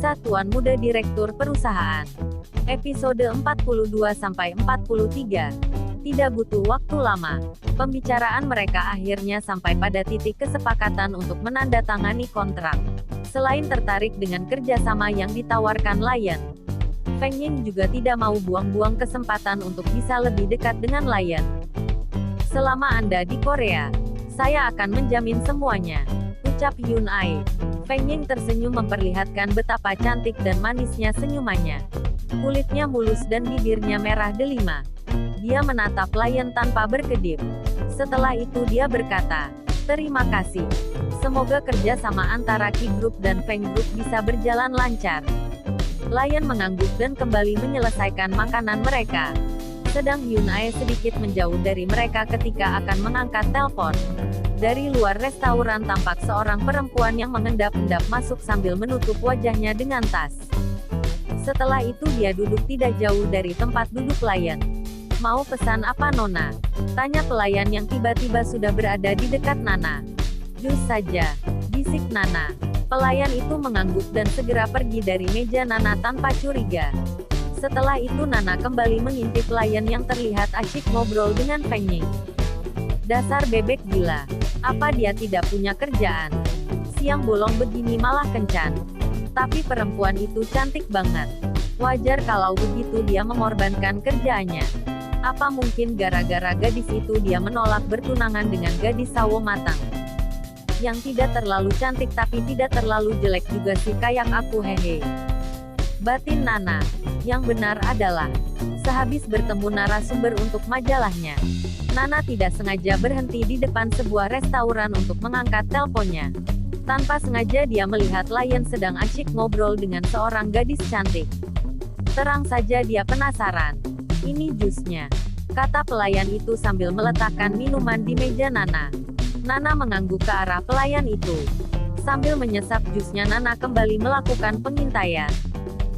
Kisah Tuan Muda Direktur Perusahaan. Episode 42-43. Tidak butuh waktu lama. Pembicaraan mereka akhirnya sampai pada titik kesepakatan untuk menandatangani kontrak. Selain tertarik dengan kerjasama yang ditawarkan Lion, Feng Ying juga tidak mau buang-buang kesempatan untuk bisa lebih dekat dengan Lion. Selama Anda di Korea, saya akan menjamin semuanya, ucap Yun Ai. Feng Ying tersenyum memperlihatkan betapa cantik dan manisnya senyumannya. Kulitnya mulus dan bibirnya merah delima. Dia menatap Lion tanpa berkedip. Setelah itu dia berkata, "Terima kasih. Semoga kerja sama antara Ki Group dan Feng Group bisa berjalan lancar." Lion mengangguk dan kembali menyelesaikan makanan mereka. Sedang Yun Ai sedikit menjauh dari mereka ketika akan mengangkat telepon. Dari luar restoran tampak seorang perempuan yang mengendap-endap masuk sambil menutup wajahnya dengan tas. Setelah itu dia duduk tidak jauh dari tempat duduk Lion. "Mau pesan apa Nona?" tanya pelayan yang tiba-tiba sudah berada di dekat Nana. "Jus saja," bisik Nana. Pelayan itu mengangguk dan segera pergi dari meja Nana tanpa curiga. Setelah itu Nana kembali mengintip Lion yang terlihat asyik ngobrol dengan Feng Ying. Dasar bebek gila. Apa dia tidak punya kerjaan? Siang bolong begini malah kencan. Tapi perempuan itu cantik banget. Wajar kalau begitu dia mengorbankan kerjaannya. Apa mungkin gara-gara gadis itu dia menolak bertunangan dengan gadis sawo matang? Yang tidak terlalu cantik tapi tidak terlalu jelek juga sih kayak aku hehe. Batin Nana. Yang benar adalah, sehabis bertemu narasumber untuk majalahnya, Nana tidak sengaja berhenti di depan sebuah restoran untuk mengangkat teleponnya. Tanpa sengaja dia melihat Lion sedang asyik ngobrol dengan seorang gadis cantik. Terang saja dia penasaran. "Ini jusnya," kata pelayan itu sambil meletakkan minuman di meja Nana. Nana mengangguk ke arah pelayan itu. Sambil menyesap jusnya Nana kembali melakukan pengintaian.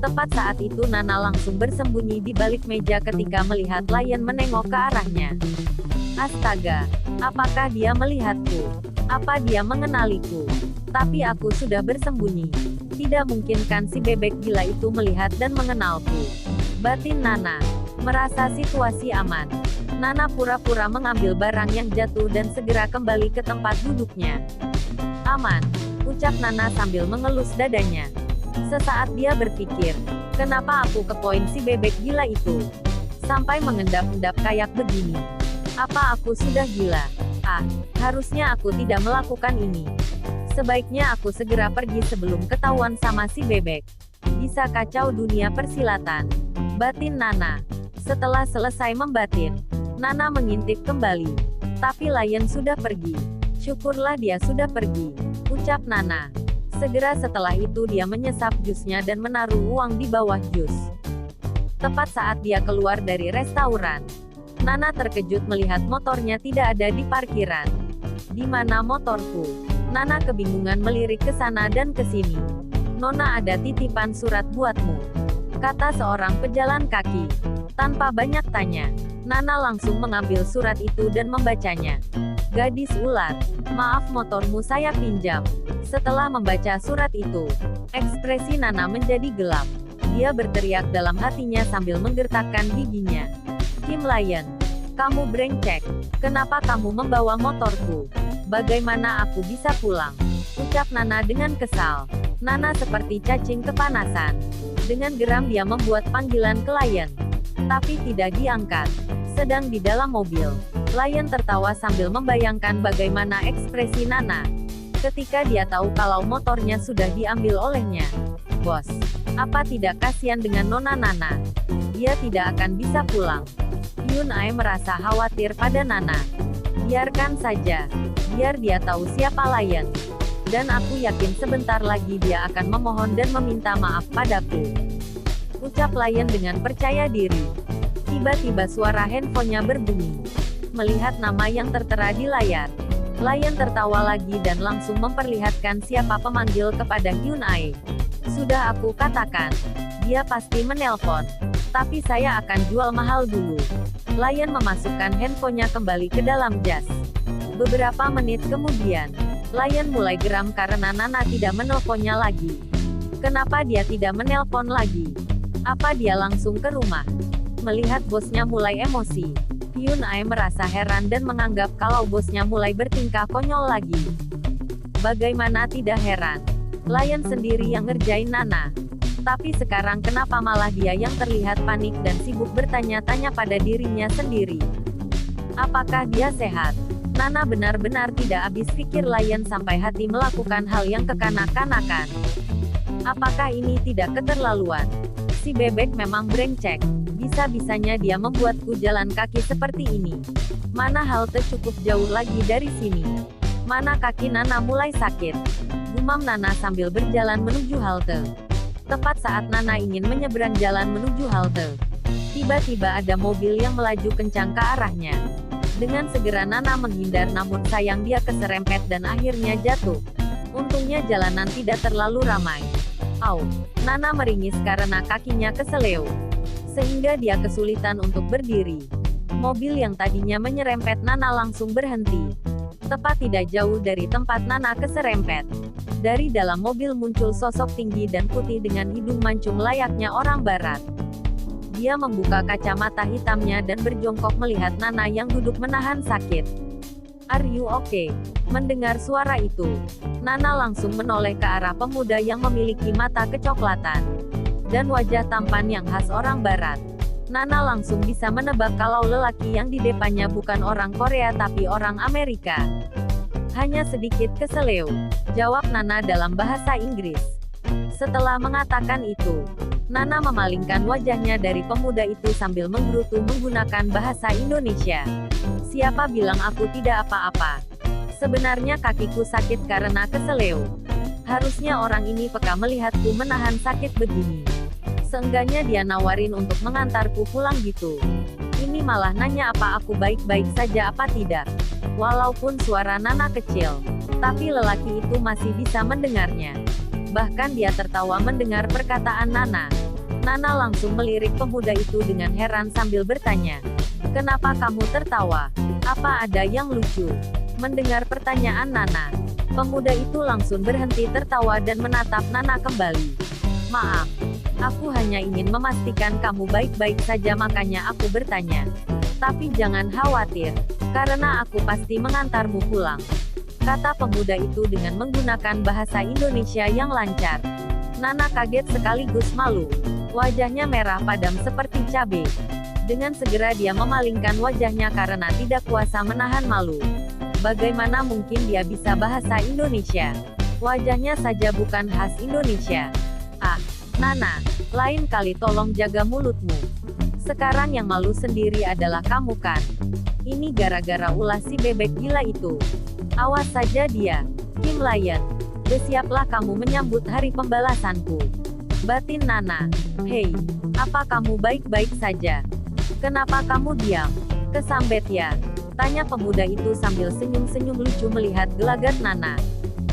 Tepat saat itu Nana langsung bersembunyi di balik meja ketika melihat Lion menengok ke arahnya. Astaga, apakah dia melihatku? Apa dia mengenaliku? Tapi aku sudah bersembunyi. Tidak mungkin kan si bebek gila itu melihat dan mengenalku. Batin Nana. Merasa situasi aman, Nana pura-pura mengambil barang yang jatuh dan segera kembali ke tempat duduknya. "Aman," ucap Nana sambil mengelus dadanya. Sesaat dia berpikir, kenapa aku kepoin si bebek gila itu? Sampai mengendap-endap kayak begini. Apa aku sudah gila? Harusnya aku tidak melakukan ini. Sebaiknya aku segera pergi sebelum ketahuan sama si bebek. Bisa kacau dunia persilatan. Batin Nana. Setelah selesai membatin, Nana mengintip kembali. Tapi Lion sudah pergi. Syukurlah dia sudah pergi, ucap Nana. Segera setelah itu dia menyesap jusnya dan menaruh uang di bawah jus. Tepat saat dia keluar dari restoran, Nana terkejut melihat motornya tidak ada di parkiran. "Di mana motorku?" Nana kebingungan melirik ke sana dan ke sini. "Nona ada titipan surat buatmu," kata seorang pejalan kaki. Tanpa banyak tanya, Nana langsung mengambil surat itu dan membacanya. "Gadis ular, maaf motormu saya pinjam." Setelah membaca surat itu, ekspresi Nana menjadi gelap. Dia berteriak dalam hatinya sambil menggertakkan giginya. "Kim Lion, kamu brengsek. Kenapa kamu membawa motorku? Bagaimana aku bisa pulang?" ucap Nana dengan kesal. Nana seperti cacing kepanasan. Dengan geram dia membuat panggilan ke Lion, tapi tidak diangkat. Sedang di dalam mobil, Lion tertawa sambil membayangkan bagaimana ekspresi Nana ketika dia tahu kalau motornya sudah diambil olehnya. "Bos, apa tidak kasihan dengan Nona Nana? Dia tidak akan bisa pulang." Yun Ai merasa khawatir pada Nana. "Biarkan saja. Biar dia tahu siapa Lion. Dan aku yakin sebentar lagi dia akan memohon dan meminta maaf padaku," ucap Lion dengan percaya diri. Tiba-tiba suara handphonenya berbunyi. Melihat nama yang tertera di layar, Lion tertawa lagi dan langsung memperlihatkan siapa pemanggil kepada Yun Ai. "Sudah aku katakan, dia pasti menelpon. Tapi saya akan jual mahal dulu." Lion memasukkan handphonenya kembali ke dalam jas. Beberapa menit kemudian, Lion mulai geram karena Nana tidak menelponnya lagi. Kenapa dia tidak menelpon lagi? Apa dia langsung ke rumah? Melihat bosnya mulai emosi, Hyun Ae merasa heran dan menganggap kalau bosnya mulai bertingkah konyol lagi. Bagaimana tidak heran? Lion sendiri yang ngerjain Nana. Tapi sekarang kenapa malah dia yang terlihat panik dan sibuk bertanya-tanya pada dirinya sendiri? Apakah dia sehat? Nana benar-benar tidak habis pikir Lion sampai hati melakukan hal yang kekanak-kanakan. Apakah ini tidak keterlaluan? Si bebek memang brengsek. Bisa-bisanya dia membuatku jalan kaki seperti ini. Mana halte cukup jauh lagi dari sini? Mana kaki Nana mulai sakit? Gumam Nana sambil berjalan menuju halte. Tepat saat Nana ingin menyeberang jalan menuju halte, tiba-tiba ada mobil yang melaju kencang ke arahnya. Dengan segera Nana menghindar, namun sayang dia keserempet dan akhirnya jatuh. Untungnya jalanan tidak terlalu ramai. Au, Nana meringis karena kakinya keseleo, sehingga dia kesulitan untuk berdiri. Mobil yang tadinya menyerempet Nana langsung berhenti. Tepat tidak jauh dari tempat Nana keserempet. Dari dalam mobil muncul sosok tinggi dan putih dengan hidung mancung layaknya orang barat. Dia membuka kacamata hitamnya dan berjongkok melihat Nana yang duduk menahan sakit. "Are you okay?" Mendengar suara itu, Nana langsung menoleh ke arah pemuda yang memiliki mata kecoklatan dan wajah tampan yang khas orang barat. Nana langsung bisa menebak kalau lelaki yang di depannya bukan orang Korea tapi orang Amerika. "Hanya sedikit keseleo," jawab Nana dalam bahasa Inggris. Setelah mengatakan itu, Nana memalingkan wajahnya dari pemuda itu sambil menggerutu menggunakan bahasa Indonesia. "Siapa bilang aku tidak apa-apa? Sebenarnya kakiku sakit karena keseleo. Harusnya orang ini peka melihatku menahan sakit begini. Seenggaknya dia nawarin untuk mengantarku pulang gitu. Ini malah nanya apa aku baik-baik saja apa tidak." Walaupun suara Nana kecil, tapi lelaki itu masih bisa mendengarnya. Bahkan dia tertawa mendengar perkataan Nana. Nana langsung melirik pemuda itu dengan heran sambil bertanya, "Kenapa kamu tertawa? Apa ada yang lucu?" Mendengar pertanyaan Nana, pemuda itu langsung berhenti tertawa dan menatap Nana kembali. "Maaf, aku hanya ingin memastikan kamu baik-baik saja makanya aku bertanya. Tapi jangan khawatir, karena aku pasti mengantarmu pulang," kata pemuda itu dengan menggunakan bahasa Indonesia yang lancar. Nana kaget sekaligus malu. Wajahnya merah padam seperti cabai. Dengan segera dia memalingkan wajahnya karena tidak kuasa menahan malu. Bagaimana mungkin dia bisa bahasa Indonesia? Wajahnya saja bukan khas Indonesia. "Ah, Nana, lain kali tolong jaga mulutmu. Sekarang yang malu sendiri adalah kamu kan? Ini gara-gara ulah si bebek gila itu. Awas saja dia, Kim Lion. Bersiaplah kamu menyambut hari pembalasanku," batin Nana. "Hei, apa kamu baik-baik saja? Kenapa kamu diam? Kesambet ya?" tanya pemuda itu sambil senyum-senyum lucu melihat gelagat Nana.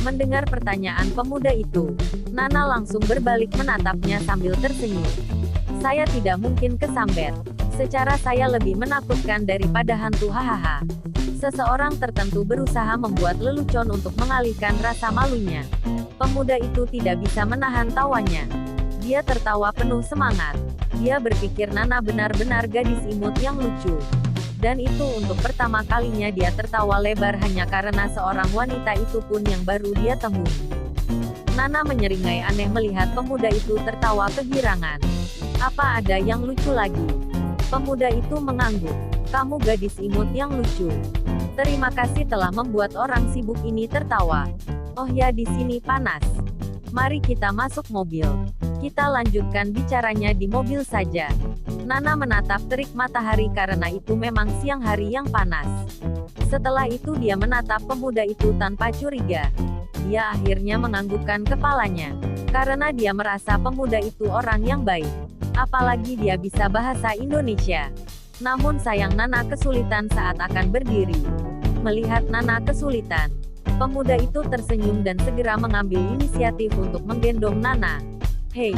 Mendengar pertanyaan pemuda itu, Nana langsung berbalik menatapnya sambil tersenyum. "Saya tidak mungkin kesambet. Secara saya lebih menakutkan daripada hantu hahaha." Seseorang tertentu berusaha membuat lelucon untuk mengalihkan rasa malunya. Pemuda itu tidak bisa menahan tawanya. Dia tertawa penuh semangat. Dia berpikir Nana benar-benar gadis imut yang lucu. Dan itu untuk pertama kalinya dia tertawa lebar hanya karena seorang wanita itu pun yang baru dia temui. Nana menyeringai aneh melihat pemuda itu tertawa kegirangan. "Apa ada yang lucu lagi?" Pemuda itu mengangguk. "Kamu gadis imut yang lucu. Terima kasih telah membuat orang sibuk ini tertawa. Oh ya, di sini panas. Mari kita masuk mobil. Kita lanjutkan bicaranya di mobil saja." Nana menatap terik matahari karena itu memang siang hari yang panas. Setelah itu dia menatap pemuda itu tanpa curiga. Dia akhirnya menganggukkan kepalanya. Karena dia merasa pemuda itu orang yang baik. Apalagi dia bisa bahasa Indonesia. Namun sayang Nana kesulitan saat akan berdiri. Melihat Nana kesulitan, pemuda itu tersenyum dan segera mengambil inisiatif untuk menggendong Nana. "Hei,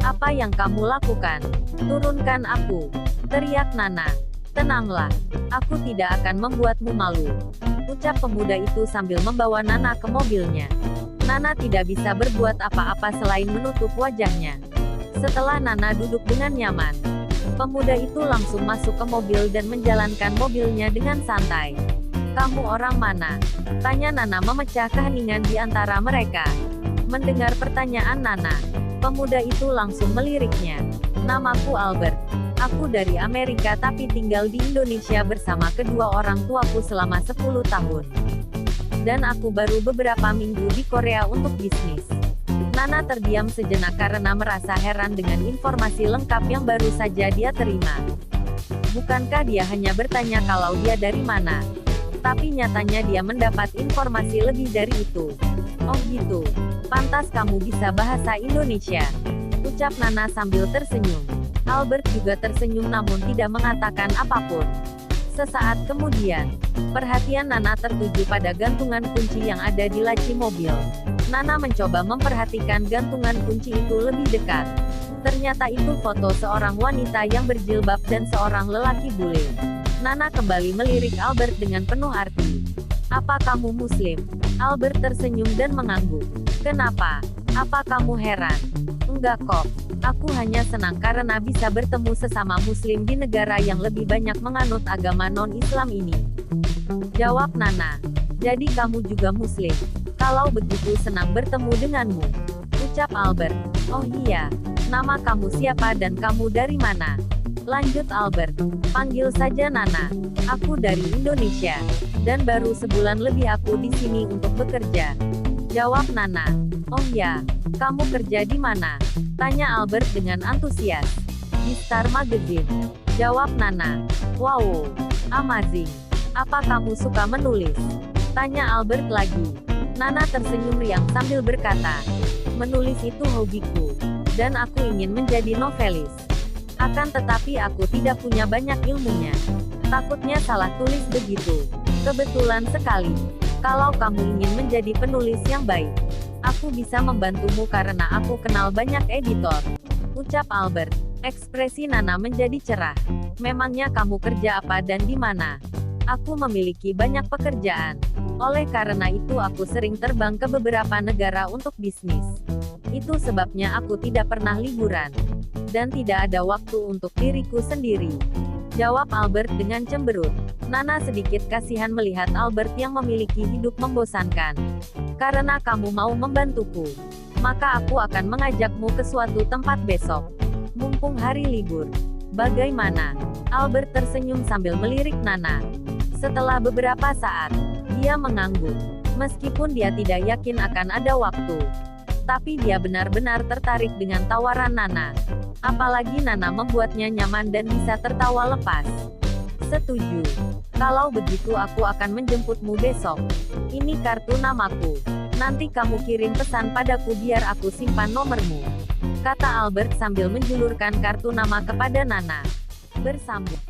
apa yang kamu lakukan? Turunkan aku," teriak Nana. "Tenanglah, aku tidak akan membuatmu malu," ucap pemuda itu sambil membawa Nana ke mobilnya. Nana tidak bisa berbuat apa-apa selain menutup wajahnya. Setelah Nana duduk dengan nyaman, pemuda itu langsung masuk ke mobil dan menjalankan mobilnya dengan santai. "Kamu orang mana?" tanya Nana memecah keheningan di antara mereka. Mendengar pertanyaan Nana, pemuda itu langsung meliriknya. "Namaku Albert. Aku dari Amerika tapi tinggal di Indonesia bersama kedua orang tuaku selama 10 tahun. Dan aku baru beberapa minggu di Korea untuk bisnis." Nana terdiam sejenak karena merasa heran dengan informasi lengkap yang baru saja dia terima. Bukankah dia hanya bertanya kalau dia dari mana? Tapi nyatanya dia mendapat informasi lebih dari itu. "Oh gitu. Pantas kamu bisa bahasa Indonesia," ucap Nana sambil tersenyum. Albert juga tersenyum namun tidak mengatakan apapun. Sesaat kemudian, perhatian Nana tertuju pada gantungan kunci yang ada di laci mobil. Nana mencoba memperhatikan gantungan kunci itu lebih dekat. Ternyata itu foto seorang wanita yang berjilbab dan seorang lelaki bule. Nana kembali melirik Albert dengan penuh arti. "Apa kamu Muslim?" Albert tersenyum dan mengangguk. "Kenapa? Apa kamu heran?" "Enggak kok. Aku hanya senang karena bisa bertemu sesama Muslim di negara yang lebih banyak menganut agama non-Islam ini," jawab Nana. "Jadi kamu juga Muslim? Kalau begitu senang bertemu denganmu," ucap Albert. "Oh iya. Nama kamu siapa dan kamu dari mana?" lanjut Albert. "Panggil saja Nana. Aku dari Indonesia. Dan baru sebulan lebih aku di sini untuk bekerja," jawab Nana. "Oh ya. Kamu kerja di mana?" tanya Albert dengan antusias. "Di Star Magazine," jawab Nana. "Wow. Amazing. Apa kamu suka menulis?" tanya Albert lagi. Nana tersenyum riang sambil berkata, "Menulis itu hobiku. Dan aku ingin menjadi novelis. Akan tetapi aku tidak punya banyak ilmunya. Takutnya salah tulis begitu. Kebetulan sekali. Kalau kamu ingin menjadi penulis yang baik, aku bisa membantumu karena aku kenal banyak editor," ucap Albert. Ekspresi Nana menjadi cerah. "Memangnya kamu kerja apa dan di mana?" "Aku memiliki banyak pekerjaan. Oleh karena itu aku sering terbang ke beberapa negara untuk bisnis. Itu sebabnya aku tidak pernah liburan. Dan tidak ada waktu untuk diriku sendiri," jawab Albert dengan cemberut. Nana sedikit kasihan melihat Albert yang memiliki hidup membosankan. "Karena kamu mau membantuku, maka aku akan mengajakmu ke suatu tempat besok. Mumpung hari libur. Bagaimana?" Albert tersenyum sambil melirik Nana. Setelah beberapa saat, dia mengangguk. Meskipun dia tidak yakin akan ada waktu, tapi dia benar-benar tertarik dengan tawaran Nana. Apalagi Nana membuatnya nyaman dan bisa tertawa lepas. "Setuju. Kalau begitu aku akan menjemputmu besok. Ini kartu namaku. Nanti kamu kirim pesan padaku biar aku simpan nomormu," kata Albert sambil menjulurkan kartu nama kepada Nana. Bersambung.